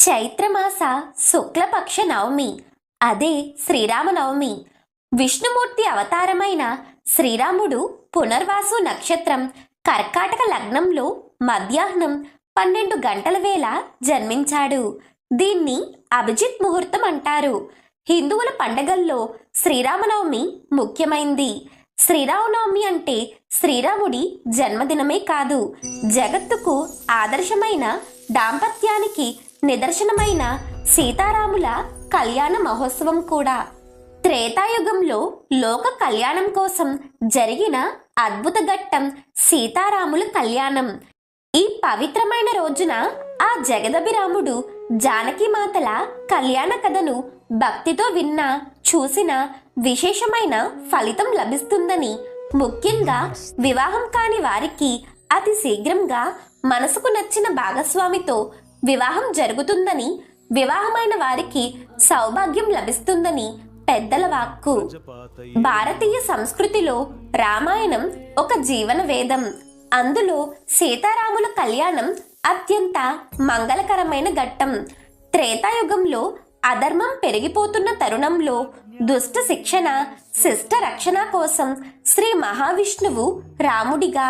చైత్రమాస శుక్లపక్ష నవమి, అదే శ్రీరామనవమి. విష్ణుమూర్తి అవతారమైన శ్రీరాముడు పునర్వాసు నక్షత్రం కర్కాటక లగ్నంలో మధ్యాహ్నం 12 గంటల వేళ జన్మించాడు. దీన్ని అభిజిత్ ముహూర్తం అంటారు. హిందువుల పండగల్లో శ్రీరామనవమి ముఖ్యమైంది. శ్రీరామనవమి అంటే శ్రీరాముడి జన్మదినమే కాదు, జగత్తుకు ఆదర్శమైన దాంపత్యానికి నిదర్శనమైన సీతారాముల కళ్యాణ మహోత్సవం కూడా. త్రేతాయుగంలో లోక కళ్యాణం కోసం జరిగిన అద్భుత ఘట్టం సీతారాముల కళ్యాణం. ఈ పవిత్రమైన రోజున ఆ జగదభిరాముడు జానకీమాతల కళ్యాణ కథను భక్తితో విన్నా చూసిన విశేషమైన ఫలితం లభిస్తుందని, ముఖ్యంగా వివాహం కాని వారికి అతి శీఘ్రంగా మనసుకు నచ్చిన భాగస్వామితో వివాహం జరుగుతుందని, వివాహమైన వారికి సౌభాగ్యం లభిస్తుందని పెద్దల వాక్కు. భారతీయ సంస్కృతిలో రామాయణం ఒక జీవన వేదం. అందులో సీతారాముల కళ్యాణం అత్యంత మంగళకరమైన ఘట్టం. త్రేతాయుగంలో అధర్మం పెరిగిపోతున్న తరుణంలో దుష్ట శిక్షణ, శిష్ట రక్షణ కోసం శ్రీ మహావిష్ణువు రాముడిగా,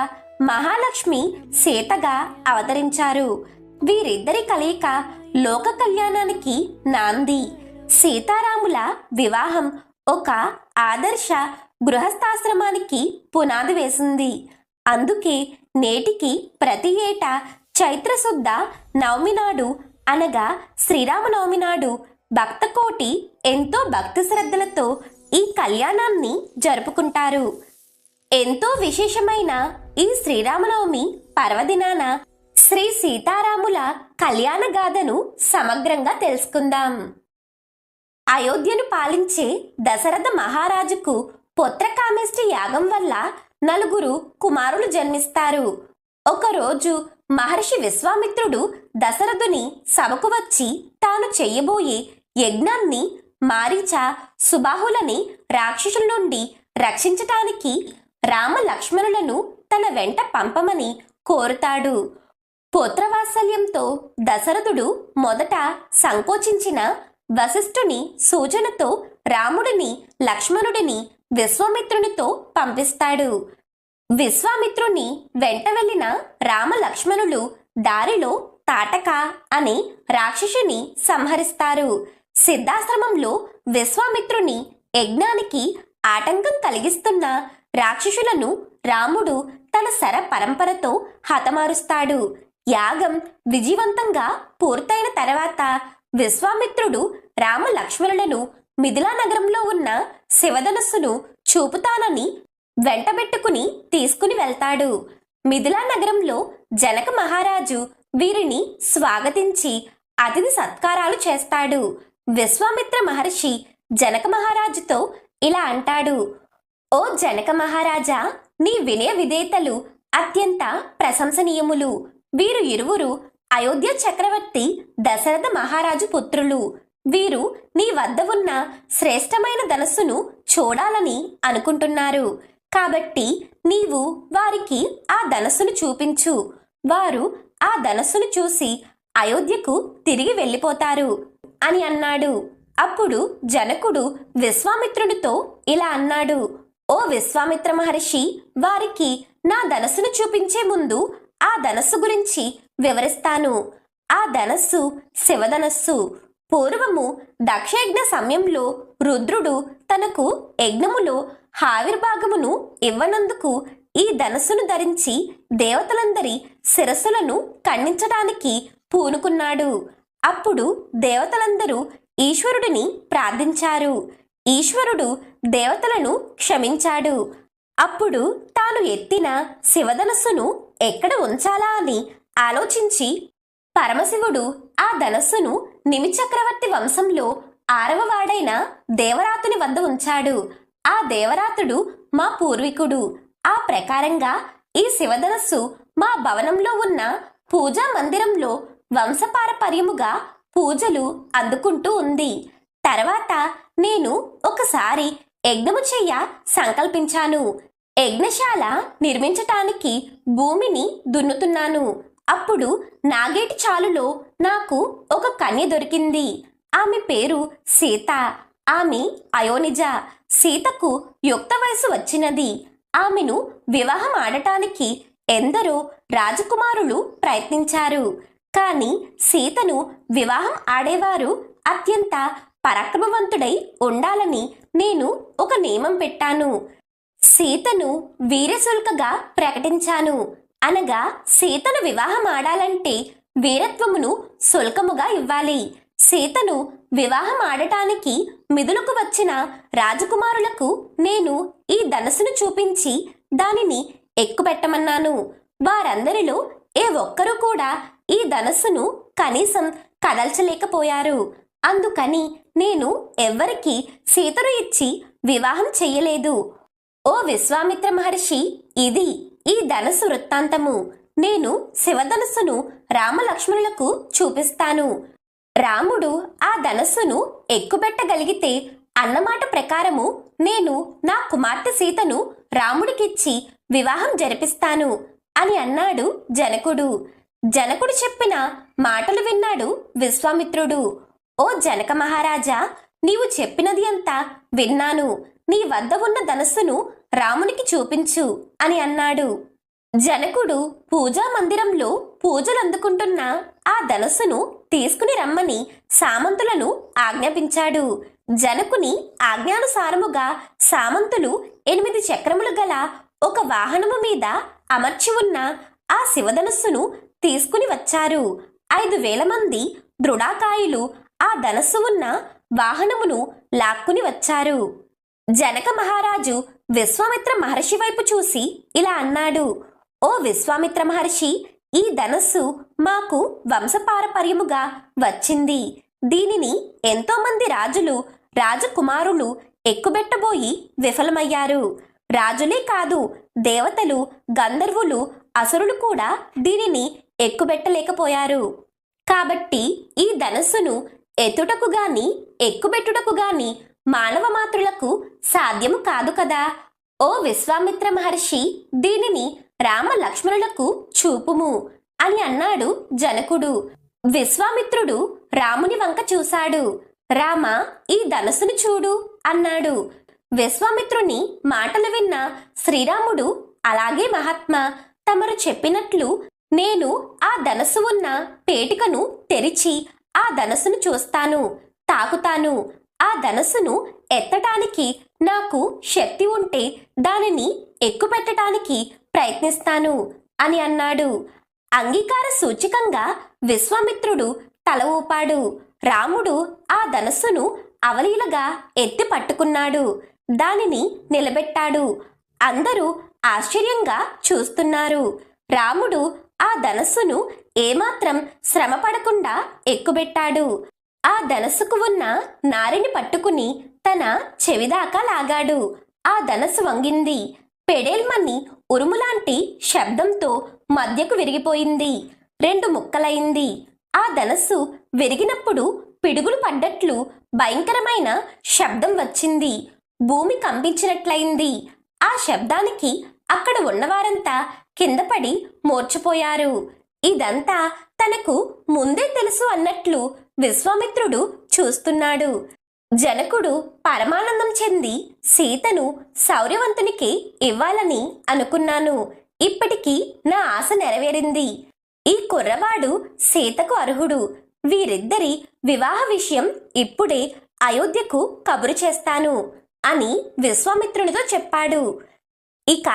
మహాలక్ష్మి సీతగా అవతరించారు. వీరిద్దరి కలయిక లోక కళ్యాణానికి నాంది. సీతారాముల వివాహం ఒక ఆదర్శ గృహస్థాశ్రమానికి పునాది వేసింది. అందుకే నేటికి ప్రతి ఏటా చైత్రశుద్ధ నవమి నాడు, అనగా శ్రీరామనవమి నాడు భక్తకోటి ఎంతో భక్తి శ్రద్ధలతో ఈ కళ్యాణాన్ని జరుపుకుంటారు. ఎంతో విశేషమైన ఈ శ్రీరామనవమి పర్వదినాన శ్రీ సీతారాముల కళ్యాణ గాథను సమగ్రంగా తెలుసుకుందాం. అయోధ్యను పాలించే దశరథ మహారాజుకు పుత్రకామేష్టి యాగం వల్ల 4 కుమారులు జన్మిస్తారు. ఒకరోజు మహర్షి విశ్వామిత్రుడు దశరథుని సభకు వచ్చి తాను చెయ్యబోయే యజ్ఞాన్ని మారీచ, సుబాహులని రాక్షసుల నుండి రక్షించటానికి రామ లక్ష్మణులను తన వెంట పంపమని కోరుతాడు. పుత్రవాత్సల్యంతో దశరథుడు మొదట సంకోచించిన వశిష్ఠుని సూచనతో రాముడిని, లక్ష్మణుడిని విశ్వామిత్రునితో పంపిస్తాడు. విశ్వామిత్రుని వెంట వెళ్లిన రామ లక్ష్మణులు దారిలో తాటక అనే రాక్షసుని సంహరిస్తారు. సిద్ధాశ్రమంలో విశ్వామిత్రుని యజ్ఞానికి ఆటంకం కలిగిస్తున్న రాక్షసులను రాముడు తన శర పరంపరతో హతమారుస్తాడు. యాగం విజయవంతంగా పూర్తయిన తర్వాత విశ్వామిత్రుడు రామ లక్ష్మణులను మిథిలా నగరంలో ఉన్న శివధనస్సును చూపుతానని వెంటబెట్టుకుని తీసుకుని వెళ్తాడు. మిథిలా నగరంలో జనక మహారాజు వీరిని స్వాగతించి అతిథి సత్కారాలు చేస్తాడు. విశ్వామిత్ర మహర్షి జనక మహారాజుతో ఇలా అంటాడు: ఓ జనక మహారాజా, నీ వినయ విధేయతలు అత్యంత ప్రశంసనీయములు. వీరు ఇరువురు అయోధ్య చక్రవర్తి దశరథ మహారాజు పుత్రులు. వీరు నీ వద్ద ఉన్న శ్రేష్టమైన ధనస్సును చూడాలని అనుకుంటున్నారు. కాబట్టి నీవు వారికి ఆ ధనస్సును చూపించు. వారు ఆ ధనస్సును చూసి అయోధ్యకు తిరిగి వెళ్ళిపోతారు అని అన్నాడు. అప్పుడు జనకుడు విశ్వామిత్రునితో ఇలా అన్నాడు: ఓ విశ్వామిత్ర మహర్షి, వారికి నా ధనస్సును చూపించే ముందు ఆ ధనస్సు గురించి వివరిస్తాను. ఆ ధనస్సు శివధనస్సు. పూర్వము దక్షయజ్ఞ సమయంలో రుద్రుడు తనకు యజ్ఞములో ఆవిర్భాగమును ఇవ్వనందుకు ఈ ధనస్సును ధరించి దేవతలందరి శిరస్సులను ఖండించడానికి పూనుకున్నాడు. అప్పుడు దేవతలందరూ ఈశ్వరుడిని ప్రార్థించారు. ఈశ్వరుడు దేవతలను క్షమించాడు. అప్పుడు తాను ఎత్తిన శివధనస్సును ఎక్కడ ఉంచాలా అని ఆలోచించి పరమశివుడు ఆ ధనస్సును నిమిచక్రవర్తి వంశంలో 6వ వాడైన దేవరాతుని వద్ద ఉంచాడు. ఆ దేవరాతుడు మా పూర్వీకుడు. ఆ ప్రకారంగా ఈ శివధనస్సు మా భవనంలో ఉన్న పూజా మందిరంలో వంశపారపర్యముగా పూజలు అందుకుంటూ ఉంది. తర్వాత నేను ఒకసారి యజ్ఞము చెయ్య సంకల్పించాను. యజ్ఞశాల నిర్మించటానికి భూమిని దున్నుతున్నాను. అప్పుడు నాగేటి చాలులో నాకు ఒక కన్య దొరికింది. ఆమె పేరు సీత. ఆమె అయోనిజ. సీతకు యుక్త వయసు వచ్చినది. ఆమెను వివాహం ఆడటానికి ఎందరో రాజకుమారులు ప్రయత్నించారు. కాని సీతను వివాహం ఆడేవారు అత్యంత పరాక్రమవంతుడై ఉండాలని నేను ఒక నియమం పెట్టాను. సీతను వీరశుల్కగా ప్రకటించాను. అనగా సీతను వివాహం ఆడాలంటే వీరత్వమును శుల్కముగా ఇవ్వాలి. సీతను వివాహం ఆడటానికి మిదులకు వచ్చిన రాజకుమారులకు నేను ఈ ధనస్సును చూపించి దానిని ఎక్కుపెట్టమన్నాను. వారందరిలో ఏ ఒక్కరూ కూడా ఈ ధనస్సును కనీసం కదల్చలేకపోయారు. అందుకని నేను ఎవ్వరికి సీతను ఇచ్చి వివాహం చెయ్యలేదు. ఓ విశ్వామిత్ర మహర్షి, ఇది ఈ ధనస్సు వృత్తాంతము. నేను శివధనస్సును రామలక్ష్మణులకు చూపిస్తాను. రాముడు ఆ ధనస్సును ఎక్కుపెట్టగలిగితే అన్నమాట ప్రకారము నేను నా కుమార్తె సీతను రాముడికిచ్చి వివాహం జరిపిస్తాను అని అన్నాడు జనకుడు. జనకుడు చెప్పిన మాటలు విన్నాడు విశ్వామిత్రుడు. ఓ జనక మహారాజా, నీవు చెప్పినది అంతా విన్నాను. నీ వద్ద ఉన్న ధనస్సును రామునికి చూపించు అని అన్నాడు. జనకుడు పూజా మందిరంలో పూజలు అందుకుంటున్న ఆ ధనస్సును తీసుకుని రమ్మని సామంతులను ఆజ్ఞాపించాడు. జనకుని ఆజ్ఞానుసారముగా సామంతులు 8 చక్రములు గల ఒక వాహనము మీద అమర్చి ఉన్న ఆ శివధనస్సును తీసుకుని వచ్చారు. 5,000 మంది దృఢాకాయులు ఆ ధనస్సు ఉన్న వాహనమును లాక్కుని వచ్చారు. జనక మహారాజు విశ్వామిత్ర మహర్షి వైపు చూసి ఇలా అన్నాడు. ఓ విశ్వామిత్ర మహర్షి, ఈ ధనస్సు మాకు వంశపారపర్యముగా వచ్చింది. దీనిని ఎంతో మంది రాజులు రాజకుమారులు ఎక్కుబెట్టబోయి విఫలమయ్యారు. రాజులే కాదు, దేవతలు, గంధర్వులు, అసురులు కూడా దీనిని ఎక్కుబెట్టలేకపోయారు. కాబట్టి ఈ ధనస్సును ఎత్తుటకు గాని ఎక్కుబెట్టుటకు గాని మానవ మాత్రులకు సాధ్యము కాదు కదా. ఓ విశ్వామిత్ర మహర్షి, దీనిని రామ లక్ష్మణులకు చూపుము అని అన్నాడు జనకుడు. విశ్వామిత్రుడు రాముని వంక చూశాడు. రామ, ఈ ధనస్సును చూడు అన్నాడు. విశ్వామిత్రుని మాటలు విన్న శ్రీరాముడు, అలాగే మహాత్మా, తమరు చెప్పినట్లు నేను ఆ ధనస్సు ఉన్న పేటికను తెరిచి ఆ ధనస్సును చూస్తాను, తాకుతాను. ఆ ధనస్సును ఎత్తటానికి నాకు శక్తి ఉంటే దానిని ఎక్కుపెట్టడానికి ప్రయత్నిస్తాను అని అన్నాడు. అంగీకార సూచకంగా విశ్వామిత్రుడు తల ఊపాడు. రాముడు ఆ ధనస్సును అవలీలగా ఎత్తి పట్టుకున్నాడు. దానిని నిలబెట్టాడు. అందరూ ఆశ్చర్యంగా చూస్తున్నారు. రాముడు ఆ ధనస్సును ఏమాత్రం శ్రమ పడకుండా ఎక్కుబెట్టాడు. ఆ ధనస్సుకు ఉన్న నారిని పట్టుకుని తన చెవిదాకా లాగాడు. ఆ ధనస్సు వంగింది. పెడేల్మని ఉరుములాంటి శబ్దంతో మధ్యకు విరిగిపోయింది. 2 ముక్కలైంది. ఆ ధనస్సు విరిగినప్పుడు పిడుగులు పడ్డట్లు భయంకరమైన శబ్దం వచ్చింది. భూమి కంపించినట్లయింది. ఆ శబ్దానికి అక్కడ ఉన్నవారంతా కిందపడి మూర్ఛపోయారు. ఇదంతా తనకు ముందే తెలుసు అన్నట్లు విశ్వామిత్రుడు చూస్తున్నాడు. జనకుడు పరమానందం చెంది సీతను శౌర్యవంతునికి ఇవ్వాలని అనుకున్నాను. ఇప్పటికీ నా ఆశ నెరవేరింది. ఈ కుర్రవాడు సీతకు అర్హుడు. వీరిద్దరి వివాహ విషయం ఇప్పుడే అయోధ్యకు కబురు చేస్తాను అని విశ్వామిత్రునితో చెప్పాడు. ఇక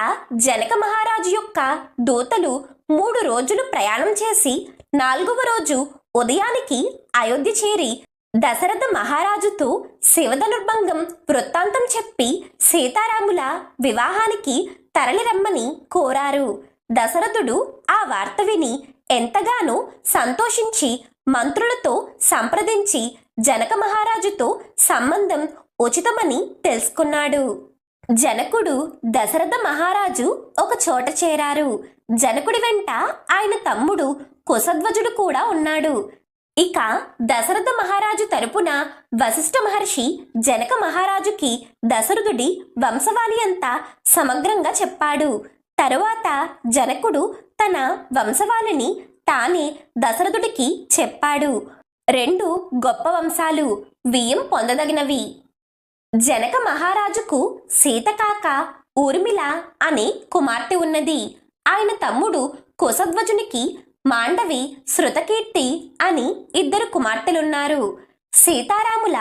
జనక మహారాజు యొక్క దూతలు 3 రోజులు ప్రయాణం చేసి 4వ రోజు ఉదయానికి అయోధ్య చేరి దశరథ మహారాజుతో శివధనుర్భంగం వృత్తాంతం చెప్పి సీతారాముల వివాహానికి తరలిరమ్మని కోరారు. దశరథుడు ఆ వార్త విని ఎంతగానో సంతోషించి మంత్రులతో సంప్రదించి జనక మహారాజుతో సంబంధం ఉచితమని తెలుసుకున్నాడు. జనకుడు దశరథ మహారాజు ఒక చోట చేరారు. జనకుడి వెంట ఆయన తమ్ముడు కుశధ్వజుడు కూడా ఉన్నాడు. ఇక దశరథ మహారాజు తరపున వశిష్ఠ మహర్షి జనక మహారాజుకి దశరథుడి వంశవాళి అంతా సమగ్రంగా చెప్పాడు. తరువాత జనకుడు తన వంశవాళిని తానే దశరథుడికి చెప్పాడు. రెండు గొప్ప వంశాలు వియ్యం పొందదగినవి. జనక మహారాజుకు సీతకాక ఊర్మిళ అనే కుమార్తె ఉన్నది. ఆయన తమ్ముడు కుశధ్వజునికి మాండవి, శృతకీర్తి అని ఇద్దరు కుమార్తెలున్నారు. సీతారాముల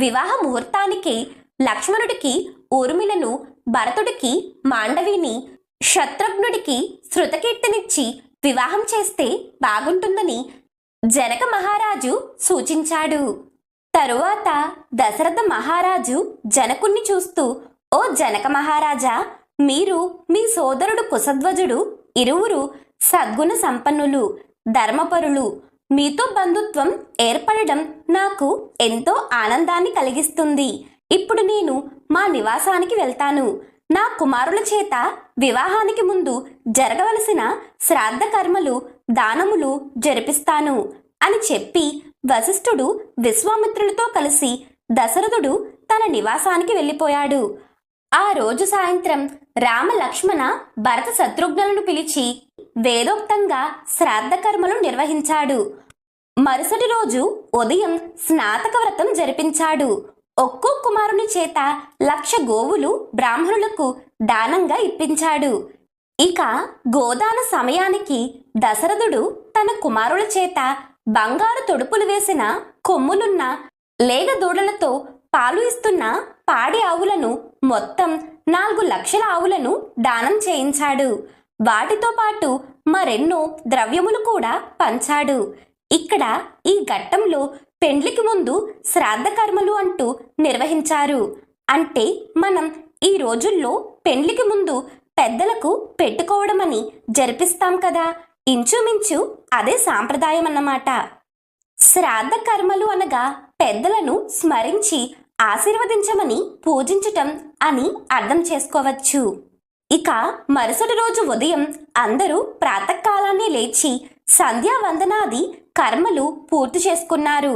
వివాహ ముహూర్తానికి లక్ష్మణుడికి ఊర్మిళను, భరతుడికి మాండవిని, శత్రుఘ్నుడికి శృతకీర్తినిచ్చి వివాహం చేస్తే బాగుంటుందని జనక మహారాజు సూచించాడు. తరువాత దశరథ మహారాజు జనకుణ్ణి చూస్తూ, ఓ జనక మహారాజా, మీరు మీ సోదరుడు కుశధ్వజుడు ఇరువురు సద్గుణ సంపన్నులు, ధర్మపరులు. మీతో బంధుత్వం ఏర్పడడం నాకు ఎంతో ఆనందాన్ని కలిగిస్తుంది. ఇప్పుడు నేను మా నివాసానికి వెళ్తాను. నా కుమారుల చేత వివాహానికి ముందు జరగవలసిన శ్రాద్ధ కర్మలు, దానములు జరిపిస్తాను అని చెప్పి వశిష్ఠుడు విశ్వామిత్రులతో కలిసి దశరథుడు తన నివాసానికి వెళ్ళిపోయాడు. ఆ రోజు సాయంత్రం రామ, లక్ష్మణ, భరత, శత్రుఘ్నులను పిలిచి వేదోక్తంగా శ్రాద్ధ కర్మలు నిర్వహించాడు. మరుసటి రోజు ఉదయం స్నాతక వ్రతం జరిపించాడు. ఒక్కో కుమారుని చేత 1,00,000 గోవులు బ్రాహ్మణులకు దానంగా ఇప్పించాడు. ఇక గోదాన సమయానికి దశరథుడు తన కుమారుల చేత బంగారు తొడుపులు వేసిన కొమ్ములున్న లేగ దూడలతో పాలు ఇస్తున్న పాడి ఆవులను, మొత్తం 4 లక్షల ఆవులను దానం చేయించాడు. వాటితో పాటు మరెన్నో ద్రవ్యములు కూడా పంచాడు. ఇక్కడ ఈ ఘట్టంలో పెండ్లికి ముందు శ్రాద్ధ కర్మలు అంటూ నిర్వహించారు. అంటే మనం ఈ రోజుల్లో పెండ్లికి ముందు పెద్దలకు పెట్టుకోవడమని జరిపిస్తాం కదా, ఇంచుమించు అదే సాంప్రదాయం అన్నమాట. శ్రాద్ధ కర్మలు అనగా పెద్దలను స్మరించి ఆశీర్వదించమని పూజించటం అని అర్థం చేసుకోవచ్చు. ఇక మరుసటి రోజు ఉదయం అందరూ ప్రాతకాలాన్ని లేచి సంధ్యావందనాది కర్మలు పూర్తి చేసుకున్నారు.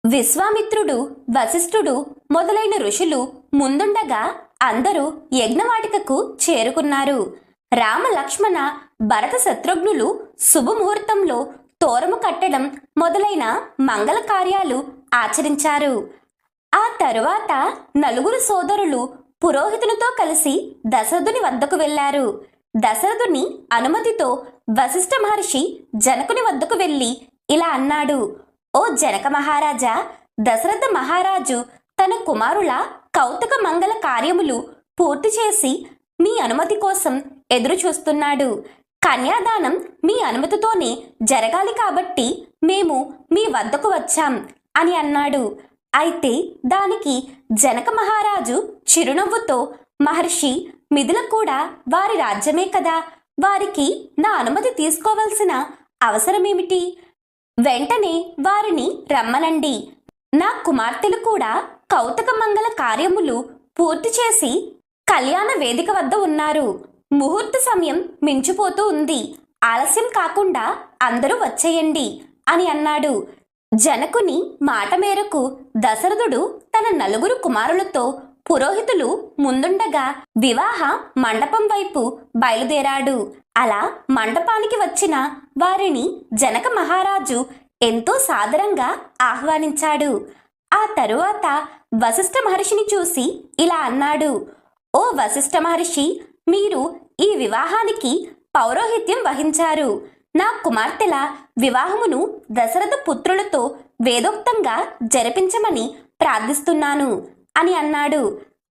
విశ్వామిత్రుడు, వశిష్ఠుడు మొదలైన ఋషులు ముందుండగా అందరూ యజ్ఞవాటికకు చేరుకున్నారు. రామ, లక్ష్మణ, భరత, శత్రుఘ్నులు శుభముహూర్తంలో తోరము కట్టడం మొదలైన మంగళ కార్యాలు ఆచరించారు. ఆ తరువాత 4 సోదరులు పురోహితునితో కలిసి దశరథుని వద్దకు వెళ్లారు. దశరథుని అనుమతితో వశిష్ఠ మహర్షి జనకుని వద్దకు వెళ్ళి ఇలా అన్నాడు. ఓ జనక మహారాజా, దశరథ మహారాజు తన కుమారుల కౌతుక మంగళ కార్యములు పూర్తి చేసి మీ అనుమతి కోసం ఎదురు చూస్తున్నాడు. కన్యాదానం మీ అనుమతితోనే జరగాలి కాబట్టి మేము మీ వద్దకు వచ్చాం అని అన్నాడు. అయితే దానికి జనక మహారాజు చిరునవ్వుతో, మహర్షి, మిథుల కూడా వారి రాజ్యమే కదా, వారికి నా అనుమతి తీసుకోవలసిన అవసరమేమిటి? వెంటనే వారిని రమ్మనండి. నా కుమార్తెలు కూడా కౌతుక మంగళ కార్యములు పూర్తి చేసి కళ్యాణ వేదిక వద్ద ఉన్నారు. ముహూర్త సమయం మించిపోతూ ఉంది. ఆలస్యం కాకుండా అందరూ వచ్చేయండి అని అన్నాడు. జనకుని మాట మేరకు దశరథుడు తన 4 కుమారులతో పురోహితులు ముందుండగా వివాహ మండపం వైపు బయలుదేరాడు. అలా మండపానికి వచ్చిన వారిని జనక మహారాజు ఎంతో సాదరంగా ఆహ్వానించాడు. ఆ తరువాత వశిష్ఠ మహర్షిని చూసి ఇలా అన్నాడు. ఓ వశిష్ఠ మహర్షి, మీరు ఈ వివాహానికి పౌరోహిత్యం వహించారు. నా కుమార్తెల వివాహమును దశరథ పుత్రులతో వేదోక్తంగా జరిపించమని ప్రార్థిస్తున్నాను అని అన్నాడు.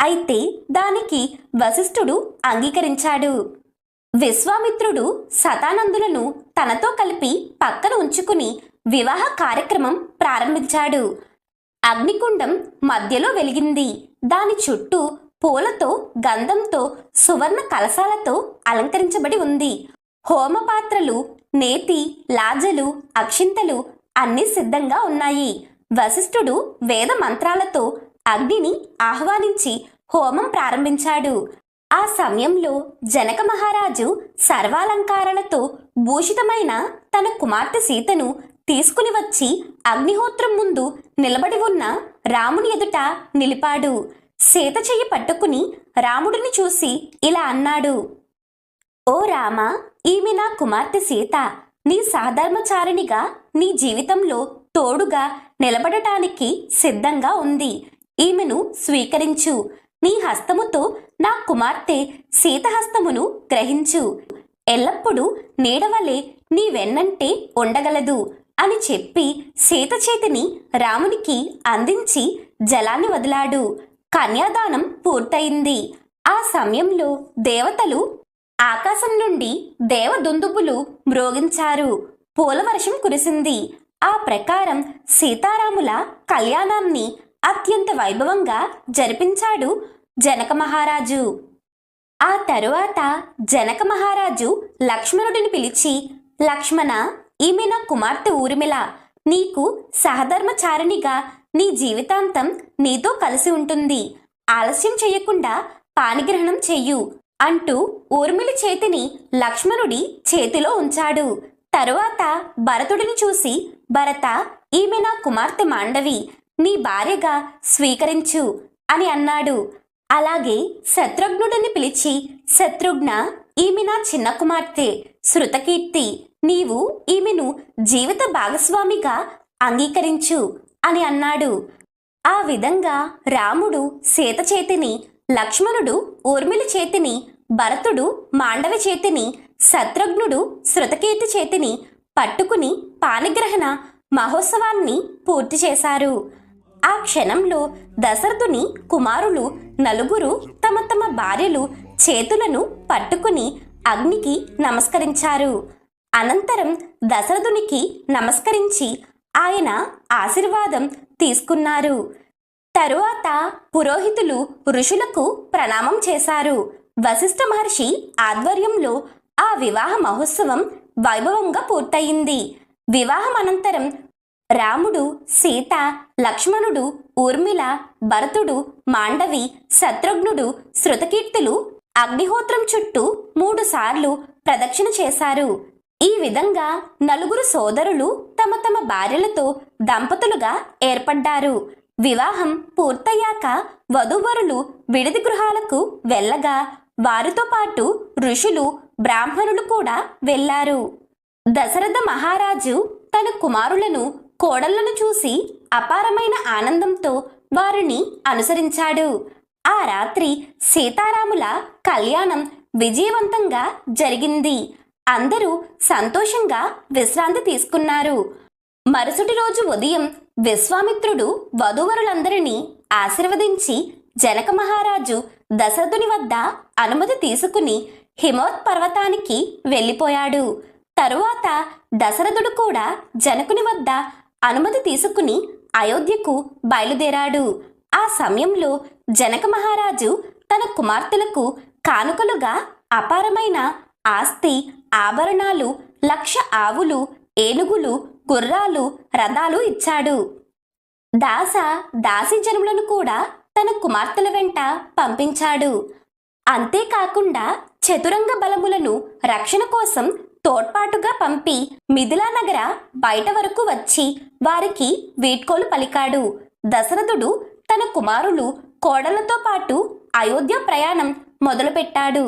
అయితే దానికి వశిష్ఠుడు అంగీకరించాడు. విశ్వామిత్రుడు శతానందులను తనతో కలిపి పక్కన ఉంచుకుని వివాహ కార్యక్రమం ప్రారంభించాడు. అగ్నికుండం మధ్యలో వెలిగింది. దాని చుట్టూ పూలతో, గంధంతో, సువర్ణ కలశాలతో అలంకరించబడి ఉంది. హోమపాత్రలు, నేతి, లాజలు, అక్షింతలు అన్నీ సిద్ధంగా ఉన్నాయి. వశిష్ఠుడు వేద మంత్రాలతో అగ్నిని ఆహ్వానించి హోమం ప్రారంభించాడు. ఆ సమయంలో జనక మహారాజు సర్వాలంకారాలతో భూషితమైన తన కుమార్తె సీతను తీసుకుని వచ్చి అగ్నిహోత్రం ముందు నిలబడి ఉన్న రాముని ఎదుట నిలిపాడు. సీత చెయ్యి పట్టుకుని రాముడిని చూసి ఇలా అన్నాడు. ఓ రామ, ఈమె నా కుమార్తె సీత. నీ సహధర్మచారిణిగా నీ జీవితంలో తోడుగా నిలబడటానికి సిద్ధంగా ఉంది. ఈమెను స్వీకరించు. నీ హస్తముతో నా కుమార్తె సీత హస్తమును గ్రహించు. ఎల్లప్పుడూ నీడవలే నీ వెన్నంటే ఉండగలదు అని చెప్పి సీత చేతిని రామునికి అందించి జలాన్ని వదిలాడు. కన్యాదానం పూర్తయింది. ఆ సమయంలో దేవతలు ఆకాశం నుండి దేవదుందుబులు మ్రోగించారు. పూలవర్షం కురిసింది. ఆ ప్రకారం సీతారాముల కళ్యాణాన్ని అత్యంత వైభవంగా జరిపించాడు జనక మహారాజు. ఆ తరువాత జనక మహారాజు లక్ష్మణుడిని పిలిచి, లక్ష్మణ, ఈమె నా కుమార్తె ఊర్మిళ. నీకు సహధర్మచారిణిగా నీ జీవితాంతం నీతో కలిసి ఉంటుంది. ఆలస్యం చెయ్యకుండా పాణిగ్రహణం చెయ్యు అంటూ ఊర్మిళ చేతిని లక్ష్మణుడి చేతిలో ఉంచాడు. తరువాత భరతుడిని చూసి, భరత, ఈమె నా కుమార్తె మాండవి, నీ భార్యగా స్వీకరించు అని అన్నాడు. అలాగే శత్రుఘ్నుడిని పిలిచి, శత్రుఘ్న, ఈమె నా చిన్న కుమార్తె శృతకీర్తి, నీవు ఈమెను జీవిత భాగస్వామిగా అంగీకరించు అని అన్నాడు. ఆ విధంగా రాముడు సీత చేతిని, లక్ష్మణుడు ఊర్మిళ చేతిని, భరతుడు మాండవి చేతిని, శత్రుఘ్నుడు శృతకీర్తి చేతిని పట్టుకుని పాణిగ్రహణ మహోత్సవాన్ని పూర్తి చేశారు. ఆ క్షణంలో దశరథుని కుమారులు నలుగురు తమ తమ భార్యలు చేతులను పట్టుకుని అగ్నికి నమస్కరించారు. అనంతరం దశరథునికి నమస్కరించి ఆయన ఆశీర్వాదం తీసుకున్నారు. తరువాత పురోహితులు ఋషులకు ప్రణామం చేశారు. వశిష్ఠ మహర్షి ఆధ్వర్యంలో ఆ వివాహ మహోత్సవం వైభవంగా పూర్తయింది. వివాహం అనంతరం రాముడు, సీత, లక్ష్మణుడు, ఊర్మిళ, భరతుడు, మాండవి, శత్రుఘ్నుడు, శృతకీర్తులు అగ్నిహోత్రం చుట్టూ 3 సార్లు ప్రదక్షిణ చేశారు. ఈ విధంగా నలుగురు సోదరులు తమ తమ భార్యలతో దంపతులుగా ఏర్పడ్డారు. వివాహం పూర్తయ్యాక వధూవరులు విడిది గృహాలకు వెళ్ళగా వారితో పాటు ఋషులు, బ్రాహ్మణులు కూడా వెళ్లారు. దశరథ మహారాజు తన కుమారులను, కోడళ్లను చూసి అపారమైన ఆనందంతో వారిని అనుసరించాడు. ఆ రాత్రి సీతారాముల కళ్యాణం విజయవంతంగా జరిగింది. అందరూ సంతోషంగా విశ్రాంతి తీసుకున్నారు. మరుసటి రోజు ఉదయం విశ్వామిత్రుడు వధూవరులందరినీ ఆశీర్వదించి జనక మహారాజు దశరథుని వద్ద అనుమతి తీసుకుని హిమవత్ పర్వతానికి వెళ్ళిపోయాడు. తరువాత దశరథుడు కూడా జనకుని వద్ద అనుమతి తీసుకుని అయోధ్యకు బయలుదేరాడు. ఆ సమయంలో జనక మహారాజు తన కుమార్తెలకు కానుకలుగా అపారమైన ఆస్తి, ఆభరణాలు, 1,00,000 ఆవులు, ఏనుగులు, గుర్రాలు, రథాలు ఇచ్చాడు. దాసి జనములను కూడా తన కుమార్తెల వెంట పంపించాడు. అంతేకాకుండా చతురంగ బలములను రక్షణ కోసం తోడ్పాటుగా పంపి మిథిలా నగర బయట వరకు వచ్చి వారికి వీడ్కోలు పలికాడు. దశరథుడు తన కుమారులు, కోడళ్లతో పాటు అయోధ్య ప్రయాణం మొదలుపెట్టాడు.